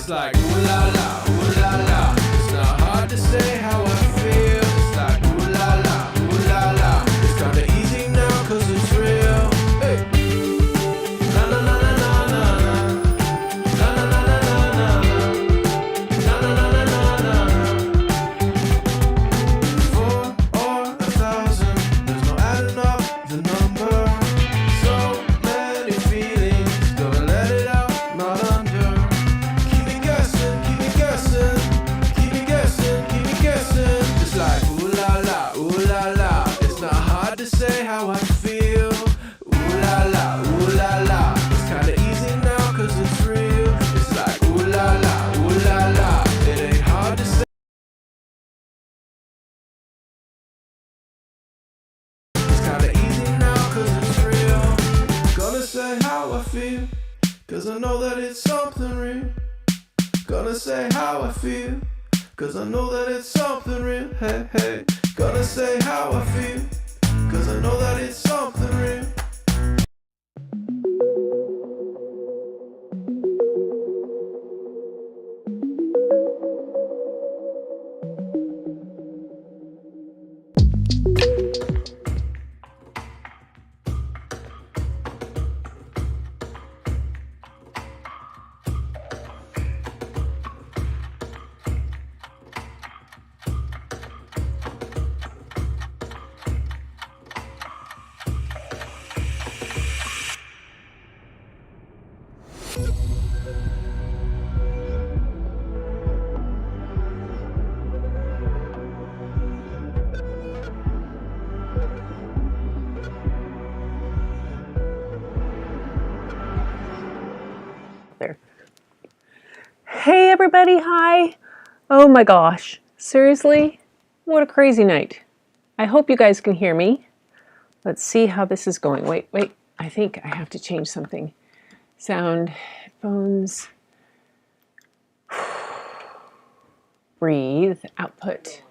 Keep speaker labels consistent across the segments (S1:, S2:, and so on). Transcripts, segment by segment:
S1: It's like ooh la la, ooh la la. It's not hard to say how I feel. It's like ooh la la, ooh la la. It's kinda easy now 'cause it's real. Hey. Na na na na na na na. Na na na na na na. Na na na na na na. 4 or 1,000, there's no adding up the number. So many feelings, gotta let it out, not under. Keep me guessing, keep me guessing, keep me guessing, keep me guessing. It's like ooh la la, ooh la la. It's not hard to say how I feel. Ooh la la, ooh la la. It's kinda easy now 'cause it's real. It's like ooh la la, ooh la la. It ain't hard to say. It's kinda easy now 'cause it's real. Gonna say how I feel, 'cause I know that it's something real. Gonna say how I feel, 'cause I know that it's something real. Hey, hey. Gonna say how I feel, 'cause I know that it's something real.
S2: There. Hey everybody, hi. Oh my gosh, seriously? What a crazy night. I hope you guys can hear me. Let's see how this is going. Wait, I think I have to change something. Sound, headphones. Breathe, output.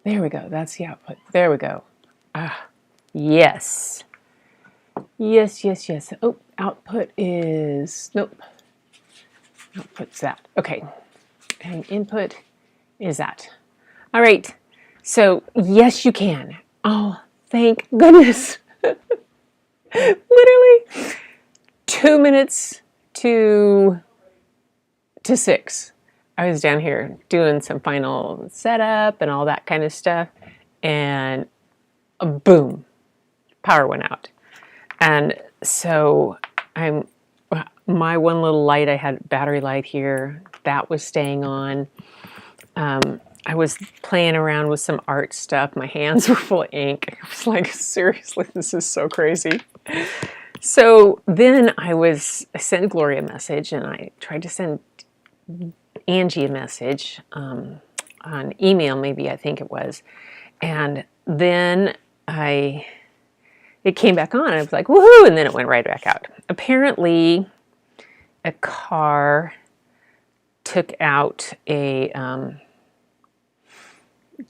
S2: There we go, that's the output. There we go. Ah, yes. Yes. Oh, output is, nope. Output's that. Okay. And input is that. All right. So, yes, you can. Oh, thank goodness. Literally 2 minutes to 6. I was down here doing some final setup and all that kind of stuff. And boom, power went out. And so my one little light, I had battery light here, that was staying on. I was playing around with some art stuff. My hands were full of ink. I was like, seriously, this is so crazy. So then I sent Gloria a message, and I tried to send Angie a message on email, maybe, I think it was. And then it came back on, and I was like, woohoo, and then it went right back out. Apparently, a car took out a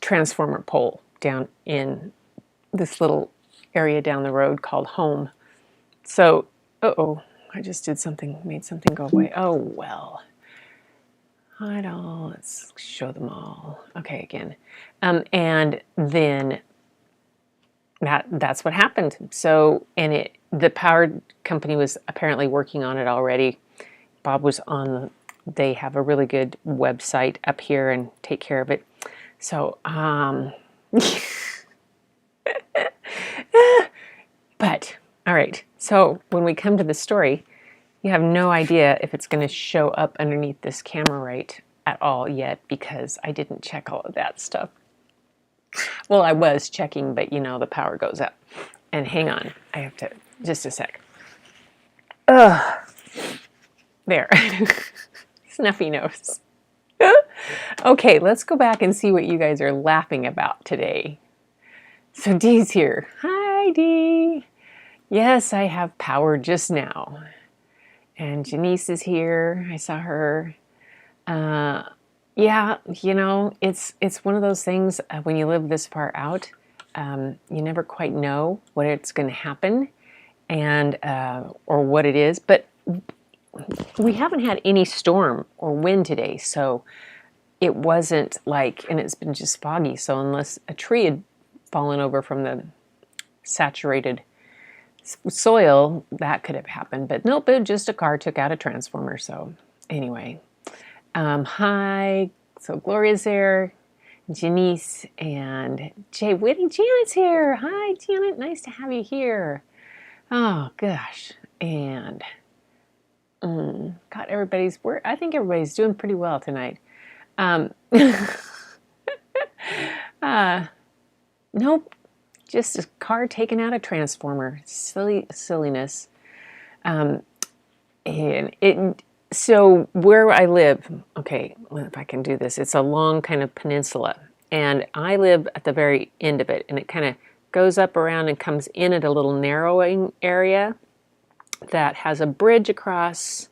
S2: transformer pole down in this little area down the road called Home. So, I just did something, made something go away. Oh, well. Hide all, let's show them all. Okay, again. And then that's what happened. So, and the power company was apparently working on it already. Bob was they have a really good website up here and take care of it. So, but, all right. So when we come to the story, you have no idea if it's going to show up underneath this camera right at all yet, because I didn't check all of that stuff. Well, I was checking, but you know, the power goes up. And hang on, I have to, just a sec. Ugh. There. Snuffy nose. Okay, let's go back and see what you guys are laughing about today. So Dee's here. Hi, Dee. Yes, I have power just now. And Janice is here. I saw her. Yeah, you know, it's one of those things when you live this far out, you never quite know what it's going to happen and or what it is. But we haven't had any storm or wind today, so it wasn't like, and it's been just foggy, so unless a tree had fallen over from the saturated soil, that could have happened. But nope, it just a car took out a transformer. So anyway, hi. So Gloria's there, Janice, and Jay Whitty. Janet's here. Hi, Janet. Nice to have you here. Oh gosh, and God, I think everybody's doing pretty well tonight. Nope, just a car taking out a transformer. Silliness. And so where I live, okay, if I can do this, it's a long kind of peninsula, and I live at the very end of it, and it kind of goes up around and comes in at a little narrowing area that has a bridge across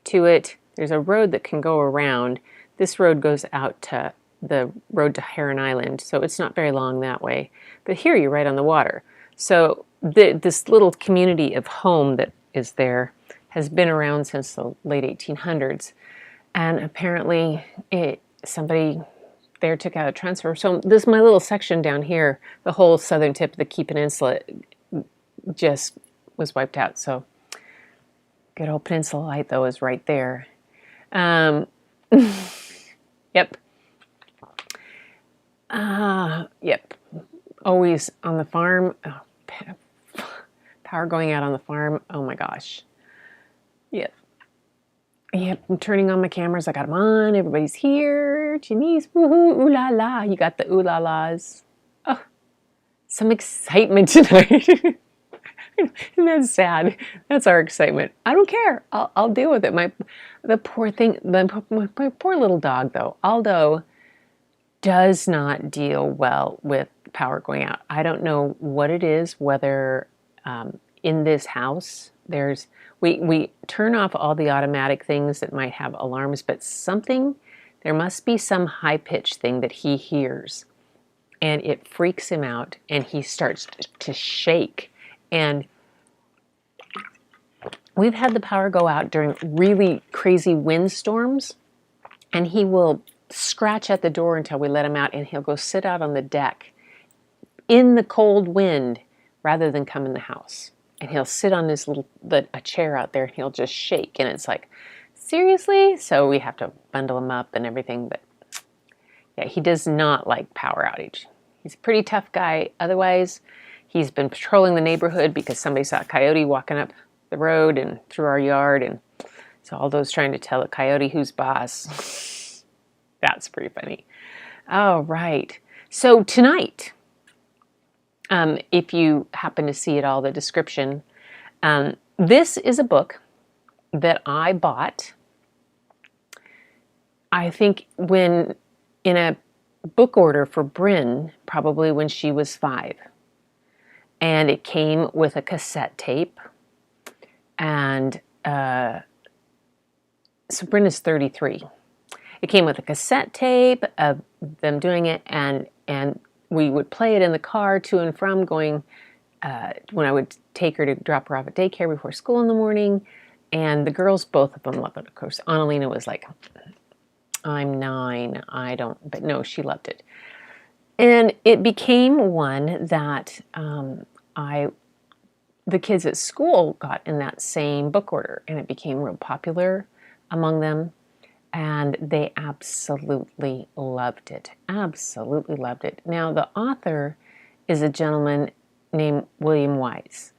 S2: to it. There's a road that can go around. This road goes out to the road to Heron Island, so it's not very long that way. But here you're right on the water. So this little community of home that is there has been around since the late 1800s, and apparently somebody there took out a transfer. So this my little section down here, the whole southern tip of the Key Peninsula just was wiped out. So good old Peninsula Light though is right there. Yep. Yep. Always on the farm. Oh, power going out on the farm. Oh my gosh. Yep. Yep. I'm turning on my cameras. I got them on. Everybody's here. Janice. Woohoo. Ooh la la. You got the ooh la las. Oh, some excitement tonight. Isn't that sad? That's our excitement. I don't care. I'll deal with it. The poor thing. My poor little dog though. Aldo does not deal well with power going out. I don't know what it is, whether in this house we turn off all the automatic things that might have alarms, but there must be some high-pitched thing that he hears, and it freaks him out, and he starts to shake. And we've had the power go out during really crazy windstorms, and he will scratch at the door until we let him out, and he'll go sit out on the deck in the cold wind rather than come in the house. And he'll sit on a chair out there, and he'll just shake, and it's like, seriously? So we have to bundle him up and everything, but yeah, he does not like power outage. He's a pretty tough guy. Otherwise, he's been patrolling the neighborhood because somebody saw a coyote walking up the road and through our yard, and so Aldo's trying to tell a coyote who's boss. That's pretty funny. All right. So tonight, if you happen to see it all, the description, this is a book that I bought, I think, when in a book order for Bryn, probably when she was 5. And it came with a cassette tape. And so Bryn is 33. It came with a cassette tape of them doing it, and we would play it in the car to and from going, when I would take her to drop her off at daycare before school in the morning. And the girls, both of them loved it, of course. Annalena was like, I'm 9, but no, she loved it. And it became one that the kids at school got in that same book order, and it became real popular among them. And they absolutely loved it. Absolutely loved it. Now, the author is a gentleman named William Wise.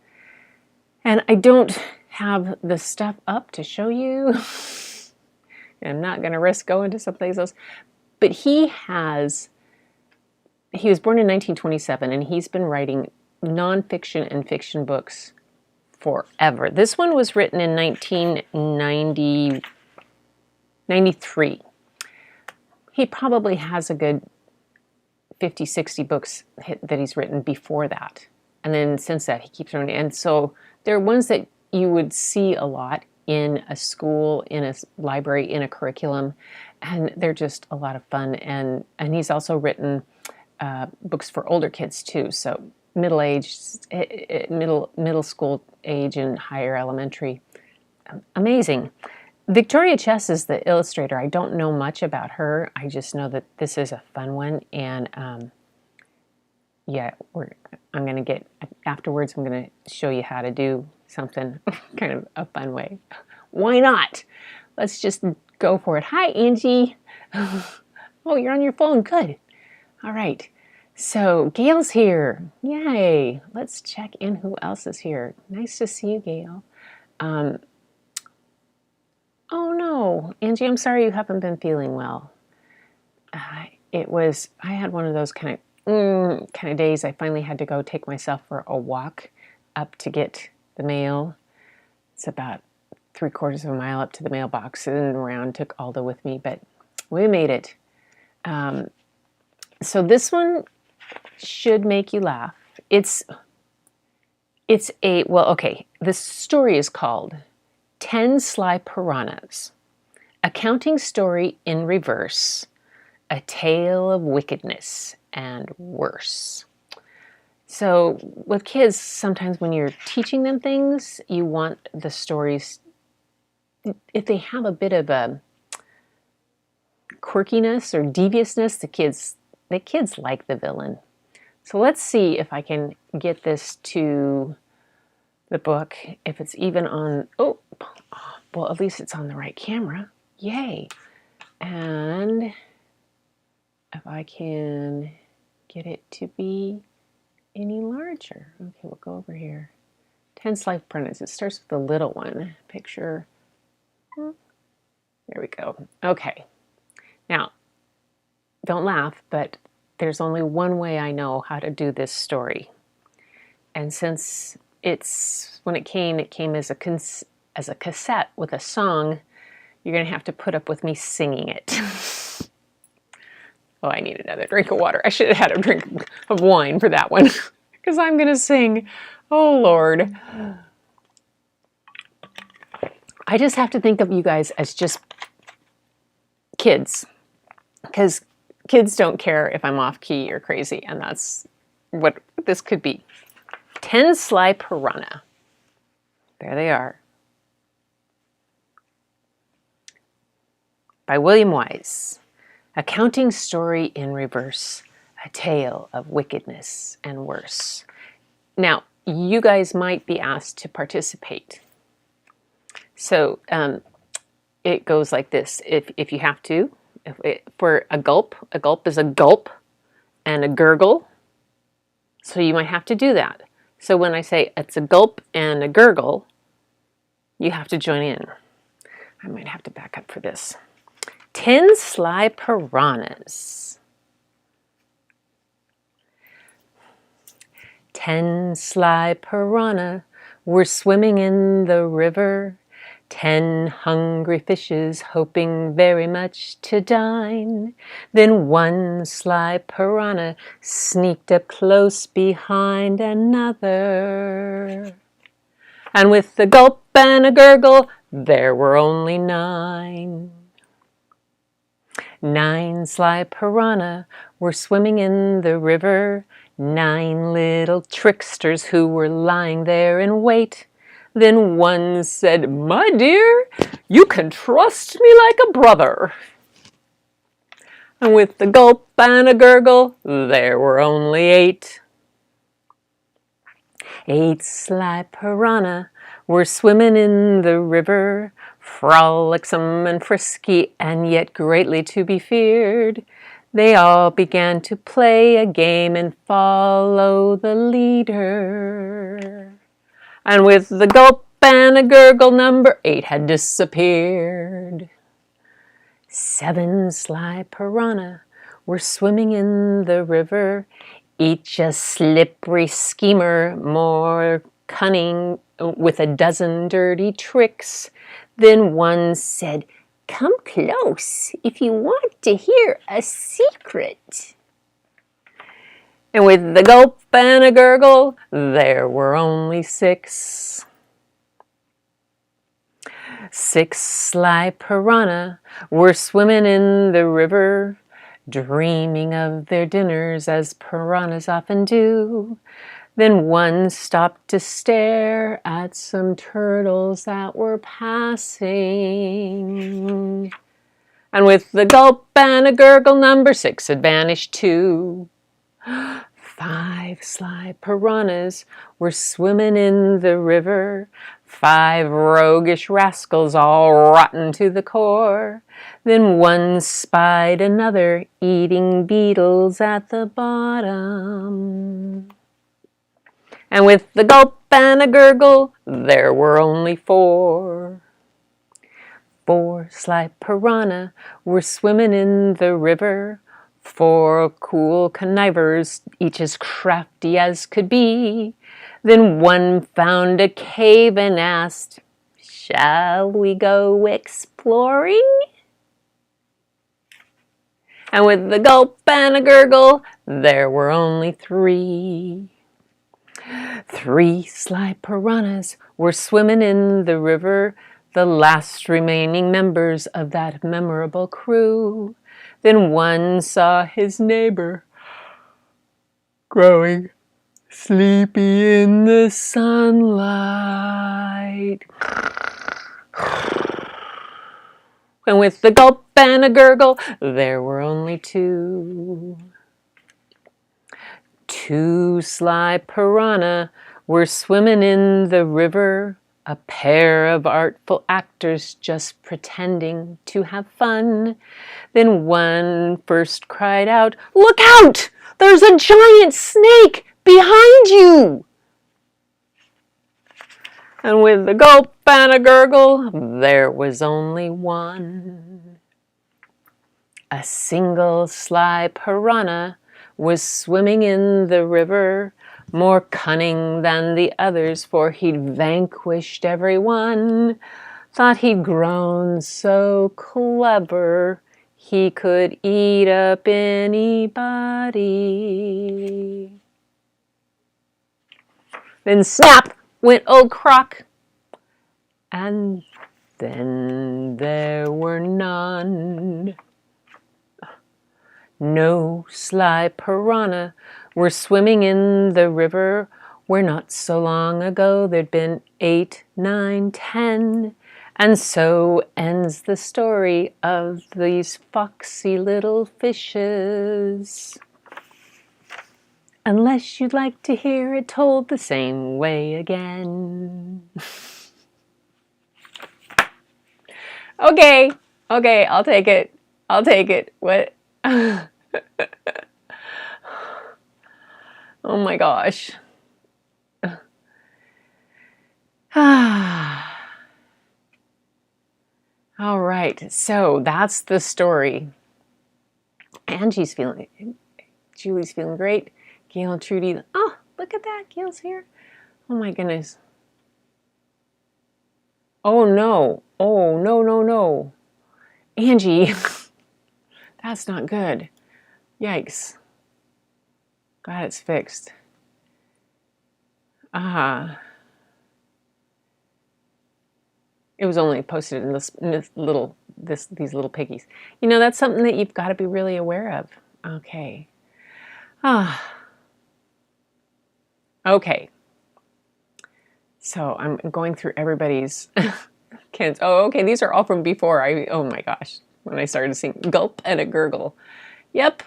S2: And I don't have the stuff up to show you. I'm not going to risk going to someplace else. But he was born in 1927, and he's been writing nonfiction and fiction books forever. This one was written in 1993. He probably has a good 50, 60 books that he's written before that. And then since that, he keeps writing. And so they're ones that you would see a lot in a school, in a library, in a curriculum. And they're just a lot of fun. And he's also written books for older kids too. So middle school age and higher elementary. amazing. Victoria Chess is the illustrator. I don't know much about her. I just know that this is a fun one, and yeah, I'm going to get, afterwards I'm going to show you how to do something kind of a fun way. Why not? Let's just go for it. Hi, Angie. Oh, you're on your phone. Good. All right. So Gail's here. Yay. Let's check in who else is here. Nice to see you, Gail. Oh no, Angie, I'm sorry you haven't been feeling well. I had one of those kind of days. I finally had to go take myself for a walk up to get the mail. It's about 3/4 of a mile up to the mailbox and around. Took Alda with me, but we made it. So this one should make you laugh. This story is called 10 Sly Piranhas, Accounting Story in Reverse, A Tale of Wickedness and Worse. So with kids, sometimes when you're teaching them things, you want the stories, if they have a bit of a quirkiness or deviousness, the kids like the villain. So let's see if I can get this to the book, if it's even on, well, at least it's on the right camera. Yay. And if I can get it to be any larger. Okay, we'll go over here. 10 Sly Piranhas. It starts with the little one. Picture. There we go. Okay. Now, don't laugh, but there's only one way I know how to do this story. And since when it came as a cassette with a song, you're going to have to put up with me singing it. Oh, I need another drink of water. I should have had a drink of wine for that one, because I'm going to sing. Oh, Lord. I just have to think of you guys as just kids, because kids don't care if I'm off key or crazy, and that's what this could be. 10 Sly Piranha. There they are. By William Wise. Accounting Story in Reverse, A Tale of Wickedness and Worse. Now, you guys might be asked to participate. So it goes like this. If you have to, for a gulp is a gulp and a gurgle. So you might have to do that. So when I say it's a gulp and a gurgle, you have to join in. I might have to back up for this. 10 Sly Piranhas. 10 sly piranha were swimming in the river. 10 hungry fishes hoping very much to dine. Then one sly piranha sneaked up close behind another. And with a gulp and a gurgle, there were only 9. 9 sly piranha were swimming in the river. 9 little tricksters who were lying there in wait. Then one said, "My dear, you can trust me like a brother." And with a gulp and a gurgle, there were only 8. 8 sly piranha were swimming in the river, frolicsome and frisky, and yet greatly to be feared. They all began to play a game and follow the leader. And with the gulp and a gurgle, number 8 had disappeared. 7 sly piranha were swimming in the river, each a slippery schemer, more cunning, with a dozen dirty tricks. Then one said, "Come close if you want to hear a secret." And with the gulp and a gurgle, there were only 6. 6 sly piranha were swimming in the river, dreaming of their dinners as piranhas often do. Then one stopped to stare at some turtles that were passing. And with the gulp and a gurgle, number 6 had vanished too. 5 sly piranhas were swimming in the river, 5 roguish rascals all rotten to the core. Then one spied another eating beetles at the bottom. And with the gulp and a gurgle, there were only 4. 4 sly piranha were swimming in the river, 4 cool connivers, each as crafty as could be. Then one found a cave and asked, "Shall we go exploring?" And with the gulp and a gurgle, there were only 3. 3 sly piranhas were swimming in the river, the last remaining members of that memorable crew. Then one saw his neighbor growing sleepy in the sunlight. And with the gulp and a gurgle, there were only 2. 2 sly piranha were swimming in the river, a pair of artful actors just pretending to have fun. Then one first cried out, "Look out! There's a giant snake behind you!" And with the gulp and a gurgle, there was only 1. A single sly piranha was swimming in the river, more cunning than the others, for he'd vanquished everyone. Thought he'd grown so clever, he could eat up anybody. Then snap went old Croc, and then there were none. No sly piranha were swimming in the river, where not so long ago there'd been 8, 9, 10. And so ends the story of these foxy little fishes. Unless you'd like to hear it told the same way again. Okay, I'll take it. What? Oh my gosh. All right, so that's the story. Julie's feeling great. Gail and Trudy, oh, look at that, Gail's here. Oh my goodness. Oh no, no. Angie, that's not good. Yikes. Glad it's fixed. It was only posted in these little piggies. You know, that's something that you've got to be really aware of. Okay. Okay. So I'm going through everybody's kids. Oh, okay. These are all from before. Oh my gosh. When I started singing Gulp and a Gurgle. Yep.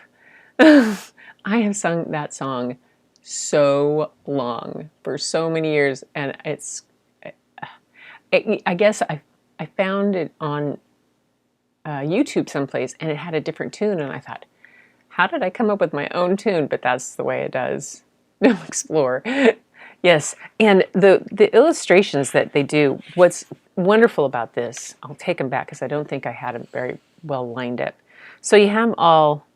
S2: I have sung that song so long, for so many years, and I guess I found it on YouTube someplace, and it had a different tune, and I thought, how did I come up with my own tune? But that's the way it does. Explore. Yes, and the illustrations that they do, what's wonderful about this, I'll take them back because I don't think I had them very well lined up. So you have all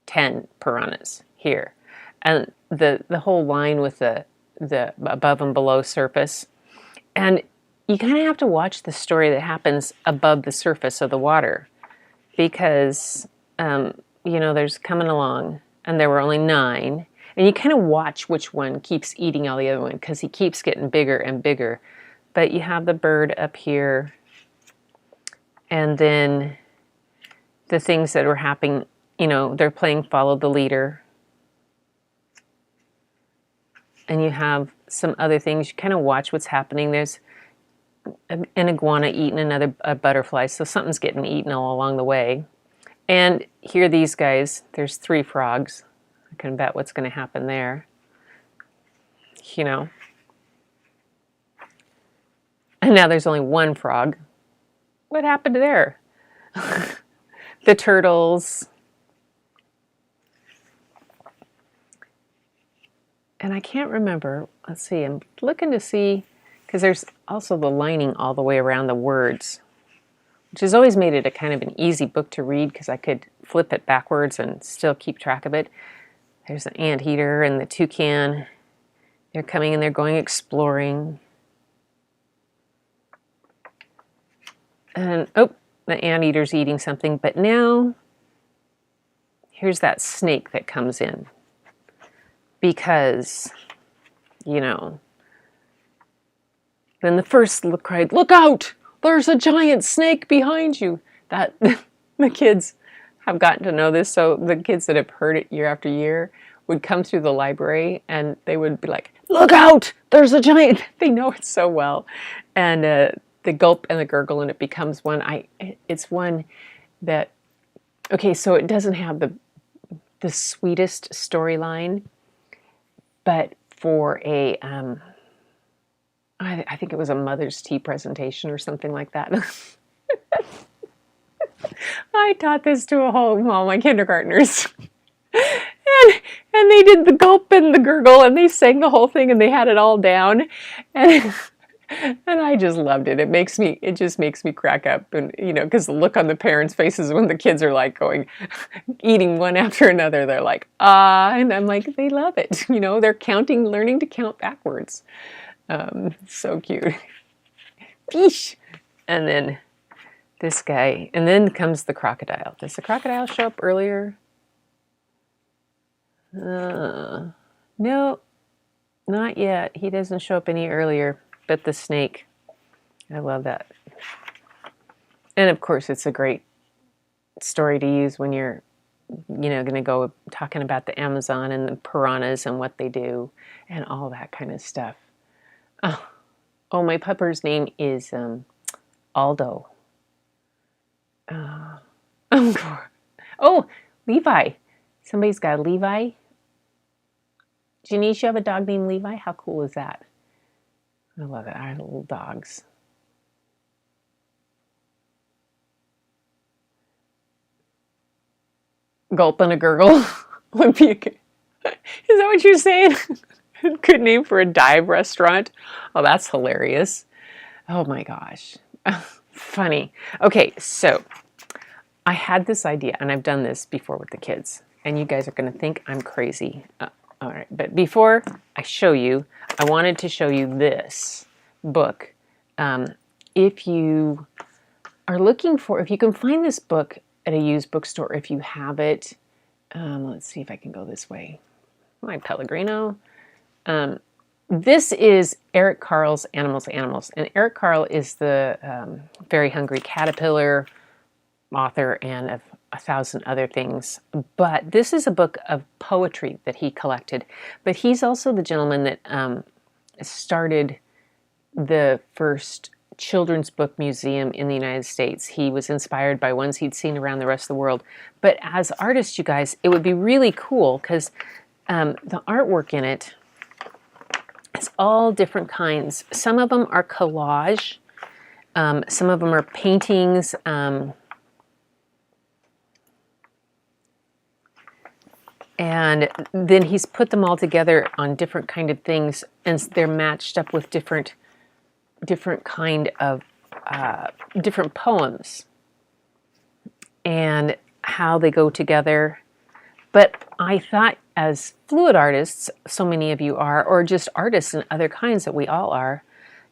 S2: 10 piranhas here, and the whole line with the above and below surface. And you kind of have to watch the story that happens above the surface of the water, because, there's coming along, and there were only 9, and you kind of watch which one keeps eating all the other one, because he keeps getting bigger and bigger. But you have the bird up here, and then the things that are happening, they're playing follow the leader. and you have some other things. You kind of watch what's happening. There's an iguana eating a butterfly, so something's getting eaten all along the way. And here are these guys. There's 3 frogs. I can bet what's going to happen there. You know. And now there's only 1 frog. What happened there? The turtles. And I can't remember. Let's see. I'm looking to see, because there's also the lining all the way around the words, which has always made it a kind of an easy book to read because I could flip it backwards and still keep track of it. There's the anteater and the toucan. They're coming and they're going exploring. And, oh, the anteater's eating something. But now, here's that snake that comes in. Because, you know, then the first cried, "Look out! There's a giant snake behind you." That the kids have gotten to know this, so the kids that have heard it year after year would come through the library and they would be like, "Look out! There's a giant." They know it so well. And the gulp and the gurgle, and it becomes one. It's one that, okay, so it doesn't have the sweetest storyline, but for a I think it was a Mother's Tea presentation or something like that. I taught this to all my kindergartners. And they did the gulp and the gurgle, and they sang the whole thing, and they had it all down. And I just loved it. It just makes me crack up, and you know, because the look on the parents' faces when the kids are like eating one after another, they're like, ah, and I'm like, they love it. You know, they're learning to count backwards. So cute. Eesh. And then this guy, and then comes the crocodile. Does the crocodile show up earlier? No, not yet. He doesn't show up any earlier, but the snake. I love that. And of course, it's a great story to use when you're, you know, going to go talking about the Amazon and the piranhas and what they do and all that kind of stuff. Oh, my pupper's name is Aldo. Oh, Levi. Somebody's got a Levi. Janice, you have a dog named Levi? How cool is that? I love it. Our little dogs. Gulp and a gurgle. Would be is that what you're saying? Good name for a dive restaurant. Oh, that's hilarious. Oh my gosh. Funny. Okay, so I had this idea, and I've done this before with the kids, and you guys are going to think I'm crazy. All right, but before I show you, I wanted to show you this book. If you are looking for, if you can find this book at a used bookstore, if you have it, let's see if I can go this way. My Pellegrino. This is Eric Carle's Animals, and Eric Carle is the Very Hungry Caterpillar author and of 1,000 other things. But this is a book of poetry that he collected. But he's also the gentleman that started the first children's book museum in the United States. He was inspired by ones he'd seen around the rest of the world. But as artists, you guys, it would be really cool because the artwork in it, it's all different kinds. Some of them are collage. Some of them are paintings. And then he's put them all together on different kind of things, and they're matched up with different kind of different poems and how they go together. But I thought, as fluid artists, so many of you are, or just artists and other kinds that we all are,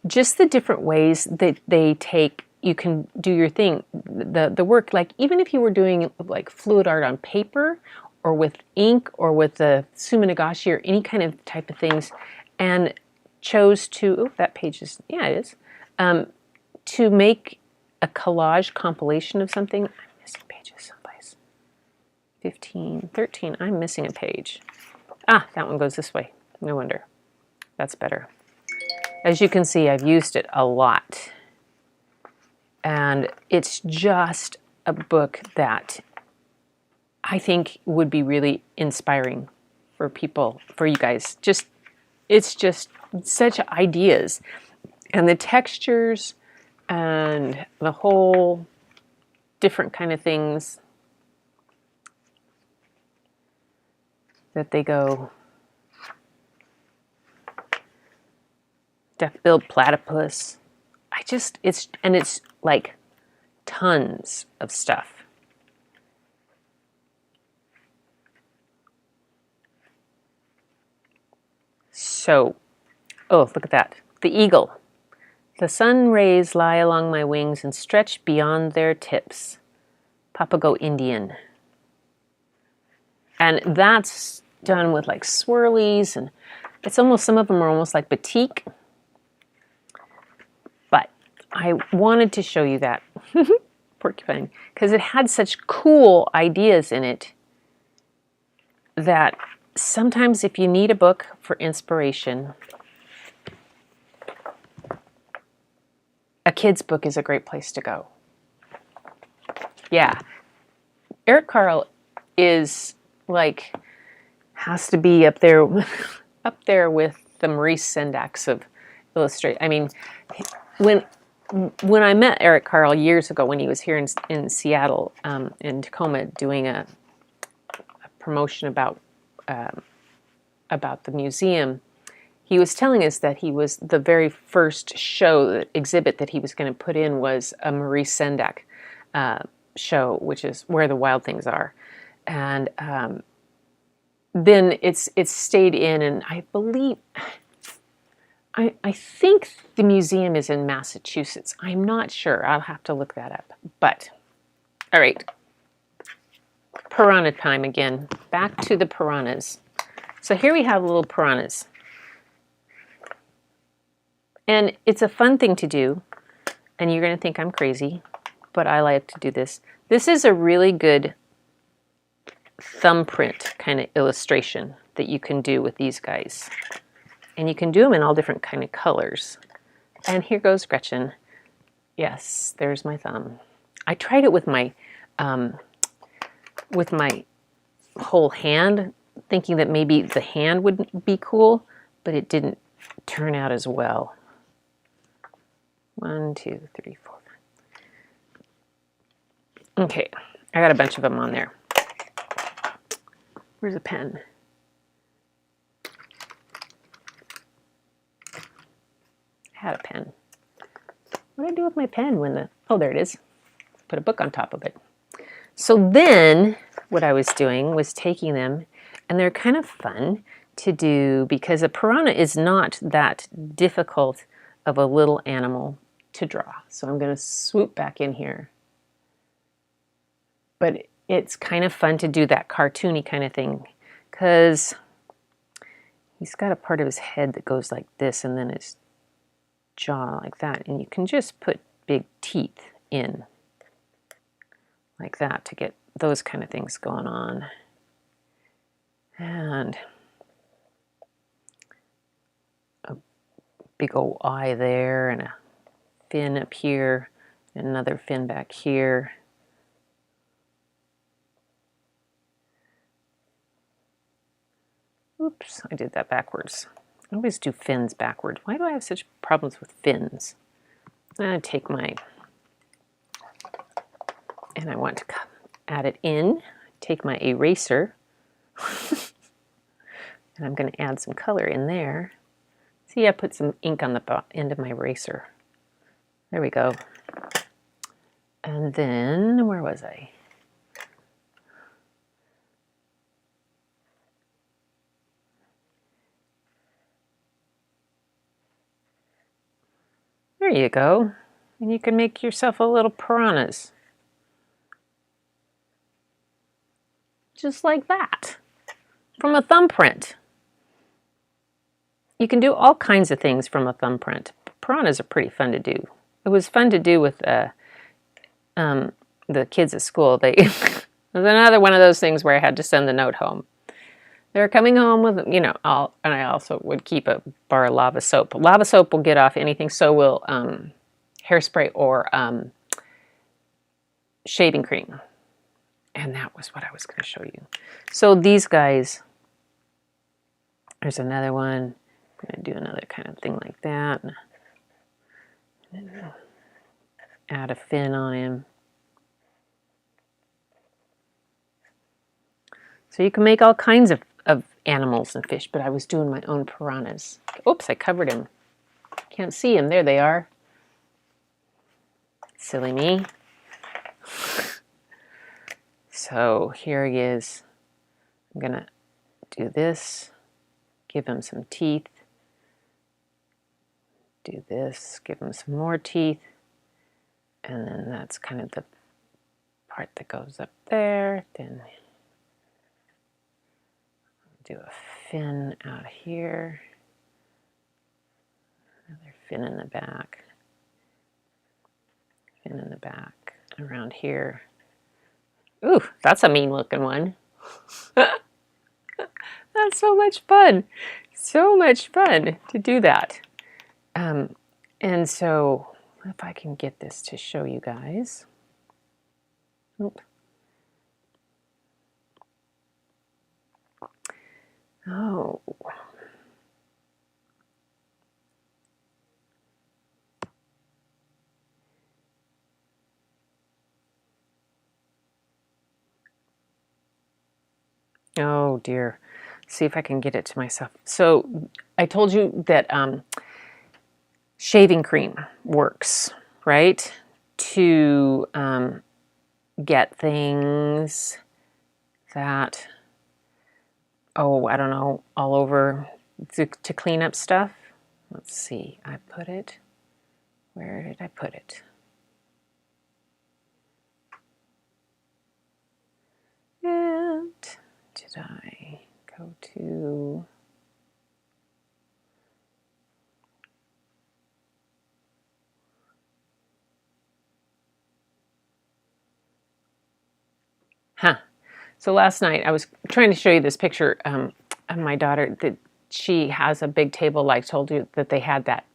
S2: just the different ways that they take, you can do your thing, the work. Like even if you were doing like fluid art on paper or with ink or with the suminagashi or any kind of type of things, and chose to, oh, that page is, yeah, it is, to make a collage compilation of something. I'm missing pages someplace. 15, 13, I'm missing a page. Ah, that one goes this way. No wonder. That's better. As you can see, I've used it a lot. And it's just a book that I think would be really inspiring for people, for you guys. It's just such ideas. And the textures and the whole different kind of things that they go. Duck-billed platypus. It's like tons of stuff. So, oh, look at that. The eagle. The sun rays lie along my wings and stretch beyond their tips. Papago Indian. And that's done with like swirlies, and it's almost, some of them are almost like batik. But I wanted to show you that porcupine because it had such cool ideas in it that sometimes if you need a book for inspiration, a kid's book is a great place to go. Yeah. Eric Carle is like, has to be up there with the Maurice Sendak's of illustration. I mean, when I met Eric Carle years ago when he was here in Seattle, in Tacoma, doing a promotion about the museum, he was telling us that he was the very first exhibit that he was going to put in was a Maurice Sendak show, which is Where the Wild Things Are, and then it's stayed in, and I believe, I think the museum is in Massachusetts. I'm not sure. I'll have to look that up. But all right, piranha time again. Back to the piranhas. So here we have little piranhas. And it's a fun thing to do, and you're going to think I'm crazy, but I like to do this. This is a really good thumbprint kind of illustration that you can do with these guys. And you can do them in all different kind of colors. And here goes Gretchen. Yes, there's my thumb. I tried it with my whole hand, thinking that maybe the hand would be cool, but it didn't turn out as well. 1, 2, 3, 4. Okay, I got a bunch of them on there. Where's a pen? I had a pen. What did I do with my pen when oh, there it is. Put a book on top of it. So then what I was doing was taking them, and they're kind of fun to do because a piranha is not that difficult of a little animal to draw. So I'm going to swoop back in here. But it's kind of fun to do that cartoony kind of thing because he's got a part of his head that goes like this and then his jaw like that. And you can just put big teeth in like that to get those kind of things going on. And a big old eye there and a fin up here, and another fin back here. Oops, I did that backwards. I always do fins backwards. Why do I have such problems with fins? I take my, and I want to add it in. Take my eraser, and I'm going to add some color in there. See, I put some ink on the end of my eraser. There we go. And then, where was I? There you go. And you can make yourself a little piranhas. Just like that. From a thumbprint. You can do all kinds of things from a thumbprint. Piranhas are pretty fun to do. It was fun to do with the kids at school. It was another one of those things where I had to send the note home. They're coming home with, and I also would keep a bar of lava soap. Lava soap will get off anything, so will hairspray or shaving cream. And that was what I was going to show you. So these guys, there's another one. I'm going to do another kind of thing like that. Add a fin on him. So you can make all kinds of animals and fish, but I was doing my own piranhas. Oops, I covered him. Can't see him. There they are. Silly me. So here he is. I'm going to do this. Give him some teeth. Do this. Give him some more teeth. And then that's kind of the part that goes up there. Then do a fin out here. Another fin in the back. Fin in the back. Around here. Ooh, that's a mean looking one. That's so much fun. So much fun to do that. And so if I can get this to show you guys. Oop. Oh. Oh dear. See if I can get it to myself. So I told you that shaving cream works, right? To get things that, oh, I don't know, all over, to clean up stuff. Let's see, I put it, where did I put it? And did I go to, so last night I was trying to show you this picture of my daughter, that she has a big table, like I told you that they had that,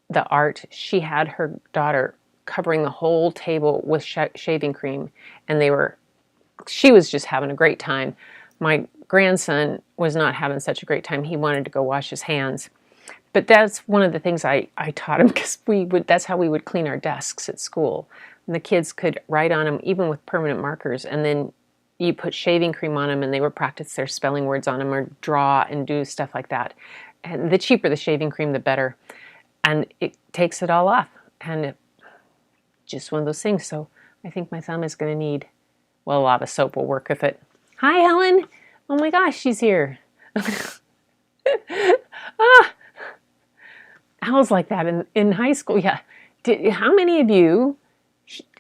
S2: the art. She had her daughter covering the whole table with shaving cream, and she was just having a great time. My grandson was not having such a great time. He wanted to go wash his hands. But that's one of the things I taught him, because that's how we would clean our desks at school. And the kids could write on them, even with permanent markers, and then you put shaving cream on them and they would practice their spelling words on them or draw and do stuff like that. And the cheaper the shaving cream, the better. And it takes it all off. And just one of those things. So I think my thumb is going to need, well, lava soap will work with it. Hi, Helen. Oh my gosh, she's here. I was like that in high school. Yeah. How many of you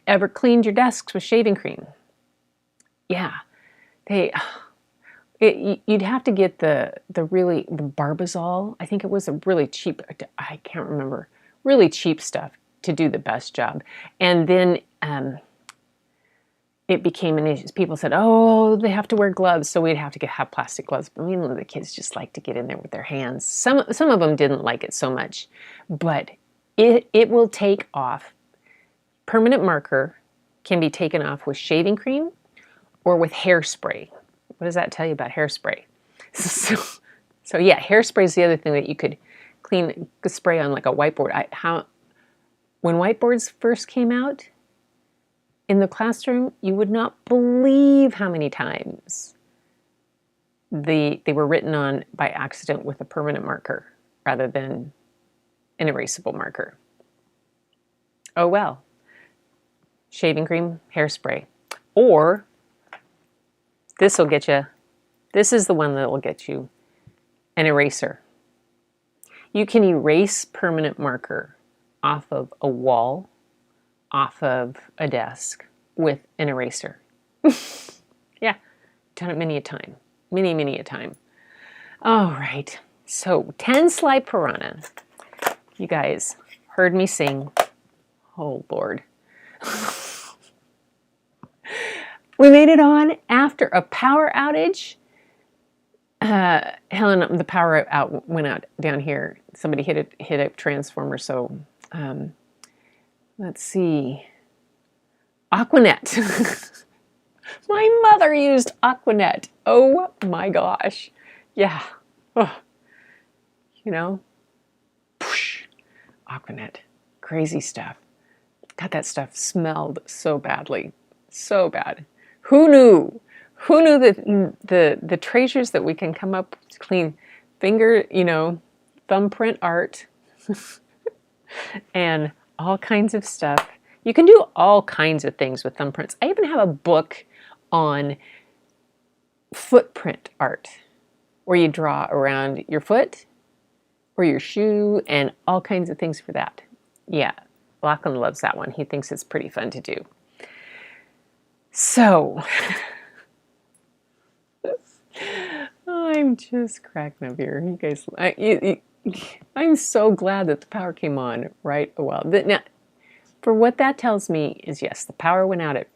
S2: ever cleaned your desks with shaving cream? Yeah. You'd have to get the Barbazol. I think it was a really cheap, I can't remember, really cheap stuff to do the best job. And then it became an issue. People said, oh, they have to wear gloves, so we'd have to have plastic gloves. But the kids just like to get in there with their hands. Some of them didn't like it so much, but it will take off. Permanent marker can be taken off with shaving cream or with hairspray. What does that tell you about hairspray? So yeah, hairspray is the other thing that you could spray on like a whiteboard. When whiteboards first came out in the classroom, you would not believe how many times they were written on by accident with a permanent marker rather than an erasable marker. Oh well. Shaving cream, hairspray, or this will get you, this is the one that will get you, an eraser. You can erase permanent marker off of a wall, off of a desk with an eraser. Yeah, done it many a time. Many a time. All right, so 10 slide piranha. You guys heard me sing. Oh, Lord. We made it on after a power outage. Helen, the power out went out down here. Somebody hit a transformer. So let's see. Aquanet. My mother used Aquanet. Oh my gosh. Yeah. Oh, you know, Aquanet. Crazy stuff. God, that stuff smelled so badly. So bad. Who knew? Who knew that the treasures that we can come up with to clean finger, thumbprint art and all kinds of stuff. You can do all kinds of things with thumbprints. I even have a book on footprint art where you draw around your foot or your shoe and all kinds of things for that. Yeah, Lachlan loves that one. He thinks it's pretty fun to do. So, I'm just cracking up here. You guys, I'm so glad that the power came on right a while. Now, for what that tells me is yes, the power went out at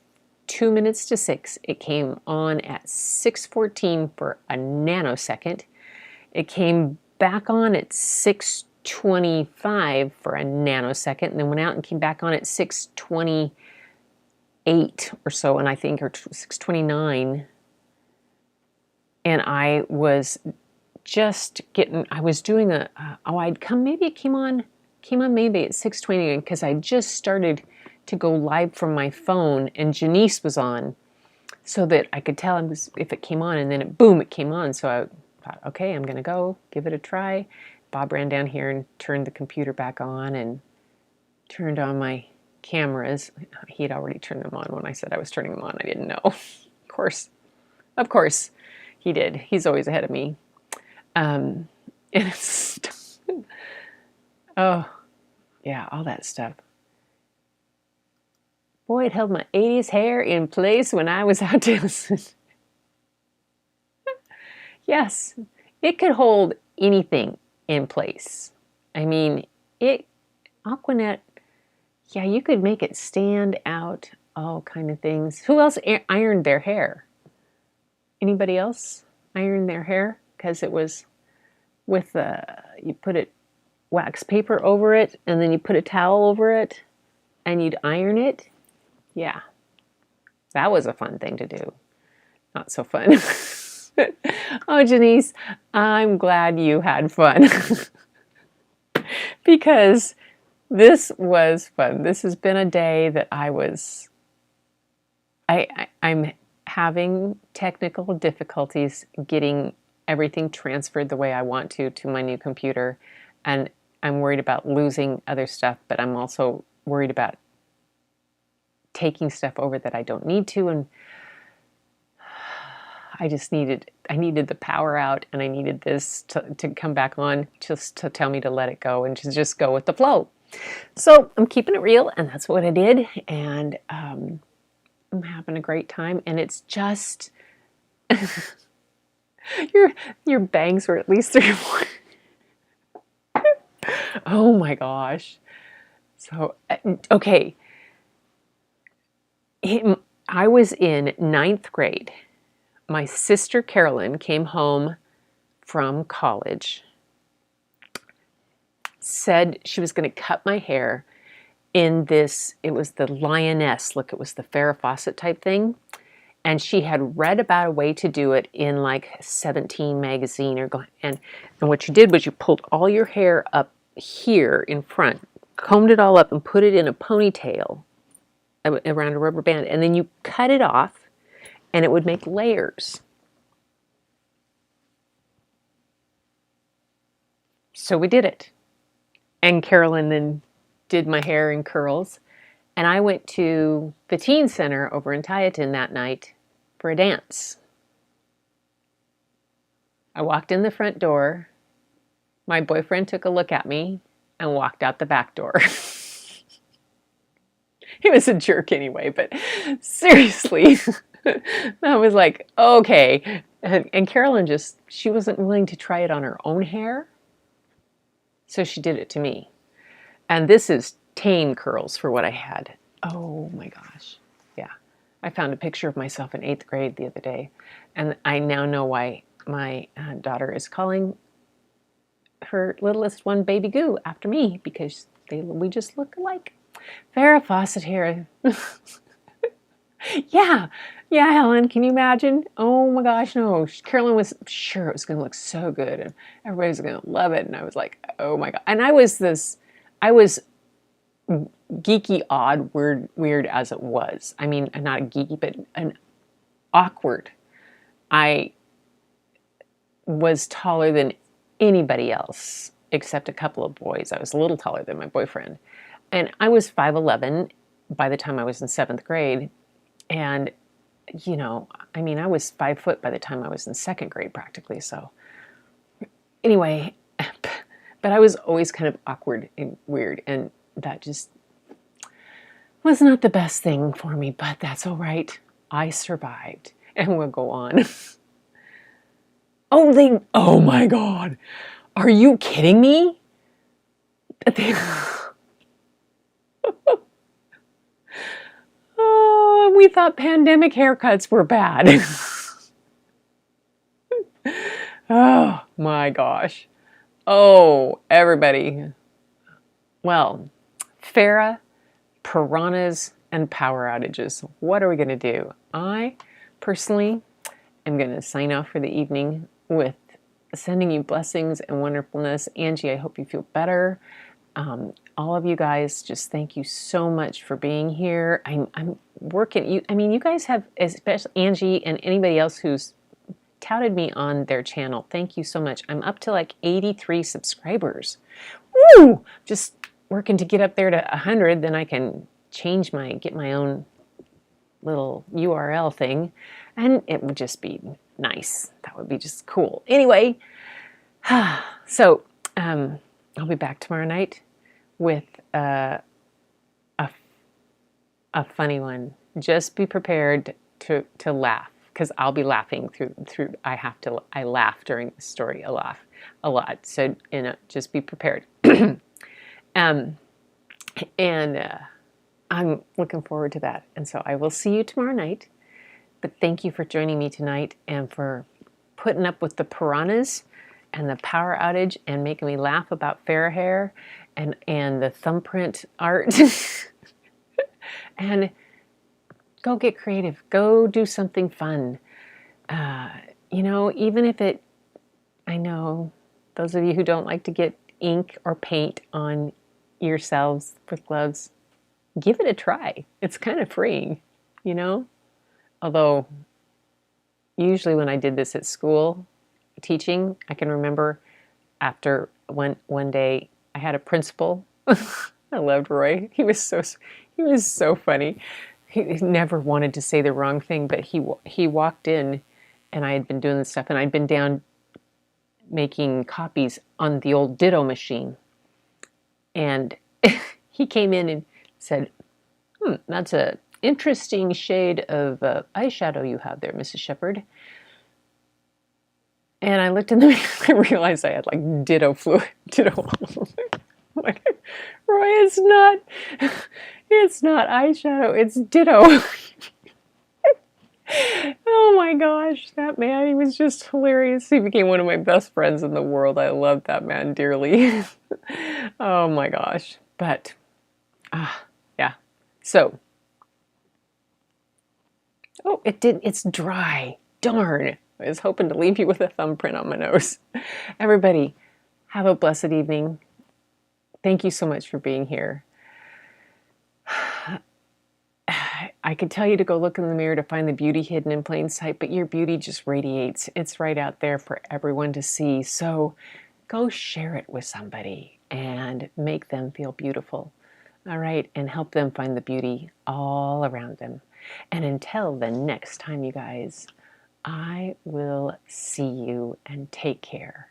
S2: 2 minutes to 6. It came on at 6:14 for a nanosecond. It came back on at 6:25 for a nanosecond, and then went out and came back on at 6:28 or so, and I think, or 6:29. And I was just getting, I was doing maybe it came on maybe at 6:20 because I just started to go live from my phone and Janice was on so that I could tell if it came on, and then it came on. So I thought, okay, I'm going to go give it a try. Bob ran down here and turned the computer back on and turned on my cameras. He had already turned them on when I said I was turning them on. I didn't know. Of course. He did. He's always ahead of me. And it's, oh, yeah, all that stuff. Boy, it held my 80s hair in place when I was out dancing. Yes, it could hold anything in place. I mean, Aquanet, yeah, you could make it stand out, all kind of things. Who else ironed their hair? Anybody else iron their hair? Because it was with you put wax paper over it, and then you put a towel over it, and you'd iron it. Yeah, that was a fun thing to do. Not so fun. Oh, Janice, I'm glad you had fun. Because this was fun. This has been a day that I'm having technical difficulties getting everything transferred the way I want to my new computer, and I'm worried about losing other stuff, but I'm also worried about taking stuff over that I don't need to, and I needed the power out, and I needed this to come back on just to tell me to let it go and to just go with the flow. So I'm keeping it real, and that's what I did, and I'm having a great time, and it's just your bangs were at least 3 or 4. Oh my gosh. So okay, I was in 9th grade. My sister Carolyn came home from college, said she was going to cut my hair in this, it was the Lioness look, it was the Farrah Fawcett type thing, and she had read about a way to do it in like 17 magazine and what you did was you pulled all your hair up here in front, combed it all up and put it in a ponytail around a rubber band, and then you cut it off and it would make layers. So we did it. And Carolyn then did my hair in curls. And I went to the teen center over in Tieton that night for a dance. I walked in the front door. My boyfriend took a look at me and walked out the back door. He was a jerk anyway, but seriously, I was like, okay. And Carolyn she wasn't willing to try it on her own hair. So she did it to me. And this is tame curls for what I had. Oh my gosh. Yeah. I found a picture of myself in 8th grade the other day. And I now know why my daughter is calling her littlest one Baby Goo after me because we just look alike. Farrah Fawcett here. Yeah, Helen, can you imagine? Oh my gosh, no. Carolyn was sure it was going to look so good and everybody was going to love it. And I was like, oh my God. And I was geeky, odd, weird as it was. I mean, not geeky, but an awkward. I was taller than anybody else except a couple of boys. I was a little taller than my boyfriend. And I was 5'11" by the time I was in 7th grade. And, you know, I mean, I was 5 foot by the time I was in 2nd grade practically. So anyway, but I was always kind of awkward and weird. And that just was not the best thing for me, but that's all right. I survived and we'll go on. Oh my God. Are you kidding me? Oh, we thought pandemic haircuts were bad. Oh my gosh. Oh, everybody. Well, Farrah, piranhas, and power outages. What are we going to do? I personally am going to sign off for the evening with sending you blessings and wonderfulness. Angie, I hope you feel better. All of you guys, just thank you so much for being here. I'm working. I mean, you guys have, especially Angie and anybody else who's touted me on their channel. Thank you so much. I'm up to like 83 subscribers. Woo! Just working to get up there to 100. Then I can get my own little URL thing, and it would just be nice. That would be just cool. Anyway, so I'll be back tomorrow night with a funny one. Just be prepared to laugh, because I'll be laughing through. I laugh during the story a lot. So just be prepared. And I'm looking forward to that. And so I will see you tomorrow night. But thank you for joining me tonight and for putting up with the piranhas and the power outage and making me laugh about Farrah hair and the thumbprint art. And go get creative. Go do something fun. Even if I know those of you who don't like to get ink or paint on yourselves with gloves, give it a try. It's kind of freeing, Although, usually when I did this at school, teaching, I can remember after one day I had a principal. I loved Roy. He was so funny. He never wanted to say the wrong thing, but he walked in, and I had been doing this stuff, and I'd been down making copies on the old Ditto machine, and he came in and said, that's a interesting shade of eyeshadow you have there, Mrs. Shepherd. And I looked in the mirror and realized I had like ditto all over. I'm like, Roy, it's not eyeshadow, it's ditto. Oh my gosh, that man, he was just hilarious. He became one of my best friends in the world. I love that man dearly. Oh my gosh. But, yeah. So, it's dry. Darn. I was hoping to leave you with a thumbprint on my nose. Everybody, have a blessed evening. Thank you so much for being here. I could tell you to go look in the mirror to find the beauty hidden in plain sight, but your beauty just radiates. It's right out there for everyone to see. So go share it with somebody and make them feel beautiful. All right, and help them find the beauty all around them. And until the next time, you guys, I will see you, and take care.